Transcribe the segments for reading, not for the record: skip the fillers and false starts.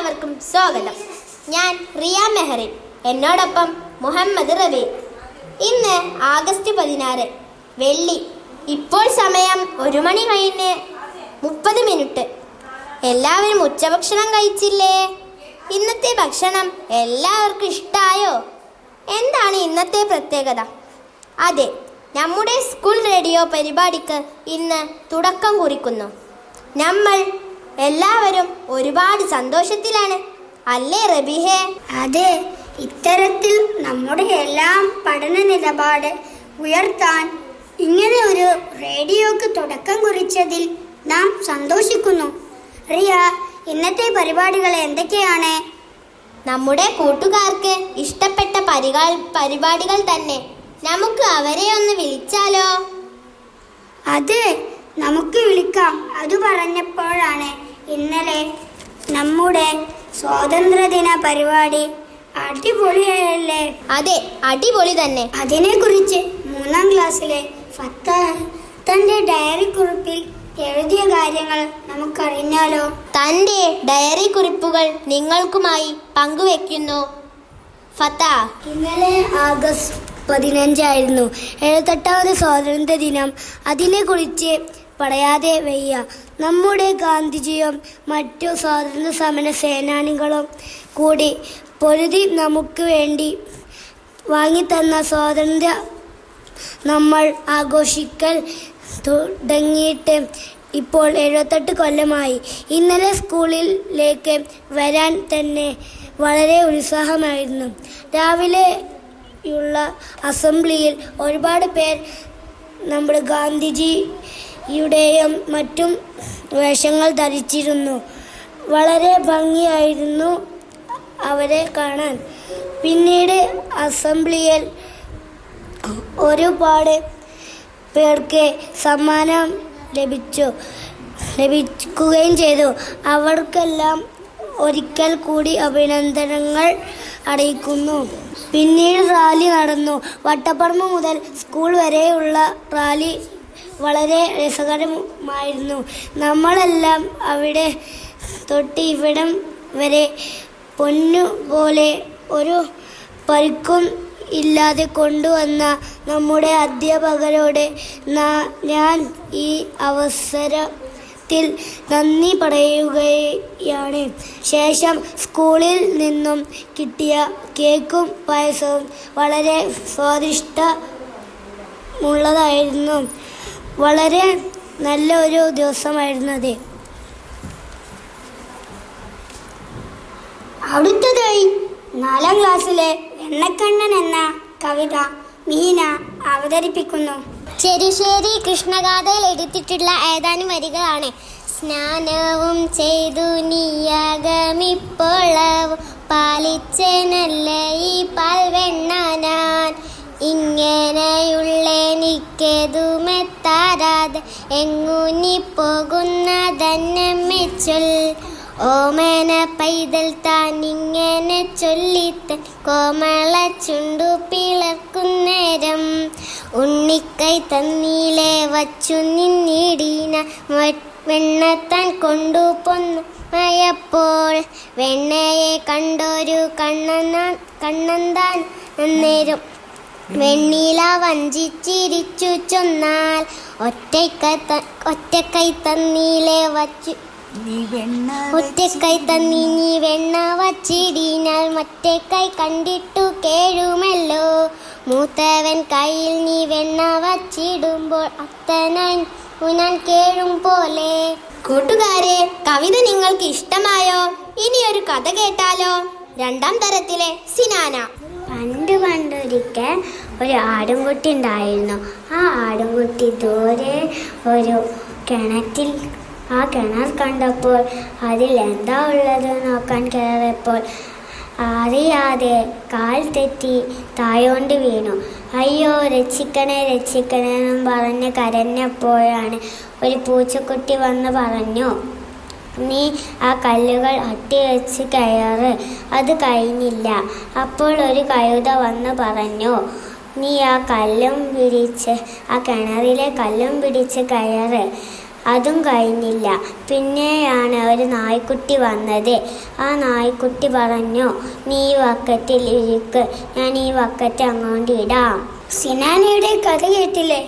എല്ലാവർക്കും സ്വാഗതം. ഞാൻ റിയ മെഹറിൻ, എന്നോടൊപ്പം മുഹമ്മദ് റബി. ഇന്ന് ആഗസ്റ്റ് 16 വെള്ളി. ഇപ്പോൾ സമയം 1 മണി കഴിഞ്ഞ് 30 എല്ലാവരും ഉച്ചഭക്ഷണം കഴിച്ചില്ലേ? ഇന്നത്തെ ഭക്ഷണം എല്ലാവർക്കും ഇഷ്ടമായോ? എന്താണ് ഇന്നത്തെ പ്രത്യേകത? അതെ, നമ്മുടെ സ്കൂൾ റേഡിയോ പരിപാടിക്ക് ഇന്ന് തുടക്കം കുറിക്കുന്നു. നമ്മൾ എല്ലാവരും ഒരുപാട് സന്തോഷത്തിലാണ്, അല്ലേ റബീഹേ? അതെ, ഇത്തരത്തിൽ നമ്മുടെ എല്ലാം പഠന നിലപാട് ഉയർത്താൻ ഇങ്ങനെ ഒരു റേഡിയോക്ക് തുടക്കം കുറിച്ചതിൽ നാം സന്തോഷിക്കുന്നു. റിയ, ഇന്നത്തെ പരിപാടികൾ എന്തൊക്കെയാണ്? നമ്മുടെ കൂട്ടുകാർക്ക് ഇഷ്ടപ്പെട്ട പരിപാടികൾ തന്നെ. നമുക്ക് അവരെ ഒന്ന് വിളിച്ചാലോ? അതെ, നമുക്ക് വിളിക്കാം. അത് പറഞ്ഞപ്പോഴാണ് ഇന്നലെ നമ്മുടെ സ്വാതന്ത്ര്യദിന പരിപാടി അടിപൊളിയല്ലേ? അതെ, അടിപൊളി തന്നെ. അതിനെക്കുറിച്ച് 3ാം ക്ലാസ്സിലെ ഫത്താഹ് തൻ്റെ ഡയറി കുറിപ്പിൽ എഴുതിയ കാര്യങ്ങൾ നമുക്കറിഞ്ഞാലോ? തൻ്റെ ഡയറി കുറിപ്പുകൾ നിങ്ങൾക്കുമായി പങ്കുവെക്കുന്നു ഫത്താഹ്. ഇന്നലെ ആഗസ്റ്റ് 15 78ാമത് സ്വാതന്ത്ര്യ ദിനം. അതിനെക്കുറിച്ച് പറയാതെ വയ്യ. നമ്മുടെ ഗാന്ധിജിയും മറ്റു സ്വാതന്ത്ര്യ സമര സേനാനികളും കൂടി പൊരുതി നമുക്ക് വേണ്ടി വാങ്ങിത്തന്ന സ്വാതന്ത്ര്യം നമ്മൾ ആഘോഷിക്കൽ തുടങ്ങിയിട്ട് ഇപ്പോൾ 78 കൊല്ലമായി. ഇന്നലെ സ്കൂളിലേക്ക് വരാൻ തന്നെ വളരെ ഉത്സാഹമായിരുന്നു. രാവിലെയുള്ള അസംബ്ലിയിൽ ഒരുപാട് പേർ നമ്മുടെ ഗാന്ധിജിയുടെയും മറ്റും വേഷങ്ങൾ ധരിച്ചിരുന്നു. വളരെ ഭംഗിയായിരുന്നു അവരെ കാണാൻ. പിന്നീട് അസംബ്ലിയിൽ ഒരുപാട് പേർക്ക് സമ്മാനം ലഭിക്കുകയും ചെയ്തു. അവർക്കെല്ലാം ഒരിക്കൽ കൂടി അഭിനന്ദനങ്ങൾ അറിയിക്കുന്നു. പിന്നീട് റാലി നടന്നു. വട്ടപ്പറമ്പ് മുതൽ സ്കൂൾ വരെയുള്ള റാലി വളരെ രസകരമായിരുന്നു. നമ്മളെല്ലാം അവിടെ തൊട്ട് ഇവിടം വരെ പൊന്നുപോലെ ഒരു പരിക്കും ഇല്ലാതെ കൊണ്ടുവന്ന നമ്മുടെ അധ്യാപകരോട് ഞാൻ ഈ അവസരത്തിൽ നന്ദി പറയുകയാണ്. ശേഷം സ്കൂളിൽ നിന്നും കിട്ടിയ കേക്കും പായസവും വളരെ സ്വാദിഷ്ടമുള്ളതായിരുന്നു. വളരെ നല്ല ഒരു ദിവസമായിരുന്നത്. അടുത്തതായി 4ാം ക്ലാസ്സിലെ എണ്ണക്കണ്ണൻ എന്ന കവിത മീന അവതരിപ്പിക്കുന്നു. ചെറുശ്ശേരി കൃഷ്ണഗാഥയിൽ എടുത്തിട്ടുള്ള ഏതാനും വരികളാണ്. സ്നാനവും ചെയ്തു നീയാഗമിപ്പോളവും പാലിച്ചനല്ല ഈ പാൽവെണ്ണ ഞാൻ ഇങ്ങനെയുള്ളെനിക്കെതുമെത്താരാതെ എങ്ങുനി പോകുന്നതന്നെച്ചൊൽ ഓമന പൈതൽ താൻ ഇങ്ങനെ ചൊല്ലിത്തൻ കോമള ചുണ്ടു പിളർക്കുന്നേരം ഉണ്ണിക്കൈ തന്നീലെ വച്ചു നിന്നിടീന വെണ്ണത്താൻ കൊണ്ടു പൊന്നയപ്പോൾ വെണ്ണയെ കണ്ടൊരു കണ്ണന്താൻ അന്നേരം വെണ്ണീല വഞ്ചിച്ചിരിച്ചു ചൊന്നാൽ ഒറ്റക്കൈ തന്നീലെ വച്ചു ഒറ്റക്കൈ തന്നി നീ വെണ്ണ വച്ചിടിനാൽ മറ്റേ കൈ കണ്ടിട്ടു കേഴുമല്ലോ മൂത്തവൻ കയ്യിൽ നീ വെണ്ണ വച്ചിടുമ്പോൾ അത്തനാൻ ഉനാൻ കേഴും പോലെ. കൂട്ടുകാരെ, കവിത നിങ്ങൾക്ക് ഇഷ്ടമായോ? ഇനി ഒരു കഥ കേട്ടാലോ? 2ാം തരത്തിലെ സിനാന. പണ്ടൊരിക്കൽ ഒരു ആടുംകുട്ടി ഉണ്ടായിരുന്നു. ആ ആടുംകുട്ടി ദൂരെ ഒരു കിണറ്റിൽ ആ കിണർ കണ്ടപ്പോൾ അതിൽ എന്താ ഉള്ളത് നോക്കാൻ കയറിയപ്പോൾ അറിയാതെ കാൽ തെറ്റി തായോണ്ട് വീണു. അയ്യോ രക്ഷിക്കണേ രക്ഷിക്കണേ എന്നും പറഞ്ഞ് കരഞ്ഞപ്പോഴാണ് ഒരു പൂച്ചക്കുട്ടി വന്ന് പറഞ്ഞു, നീ ആ കല്ലുകൾ അട്ടി വെച്ച് കയറ്. അത് കഴിഞ്ഞില്ല. അപ്പോൾ ഒരു കഴുത വന്ന് പറഞ്ഞു, നീ ആ കിണറിലെ കല്ലും പിടിച്ച് കയറ്. അതും കഴിഞ്ഞില്ല. പിന്നെയാണ് ഒരു നായ്ക്കുട്ടി വന്നത്. ആ നായ്ക്കുട്ടി പറഞ്ഞു, നീ ഈ വക്കറ്റിൽ ഇരിക്ക്, ഞാൻ ഈ വക്കറ്റ് അങ്ങോട്ട് ഇടാം. സിനാനയുടെ കഥ കേട്ടില്ലേ?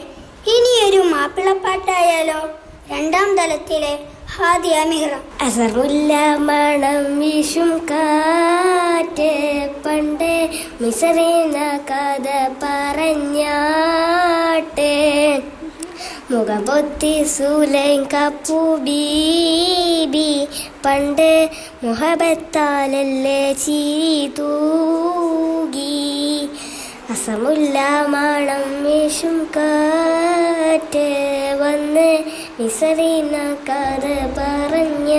ഇനിയൊരു മാപ്പിളപ്പാട്ടായാലോ? 2ാം തലത്തിലെ ഹാദിയ മിഹ്റ. അസറുല്ല മണം വീശും കാറ്റ്, പണ്ട് മിസറിന കഥ പറഞ്ഞാട്ട്, മുഖം പൊത്തി സൂലൈൻ കപ്പു ബീബി, പണ്ട് മുഹബത്താലല്ലേ ചിരി തൂകി. അസമുല്ല മണം വീശും കാറ്റ്, വന്ന് മിസറിന കഥ പറഞ്ഞ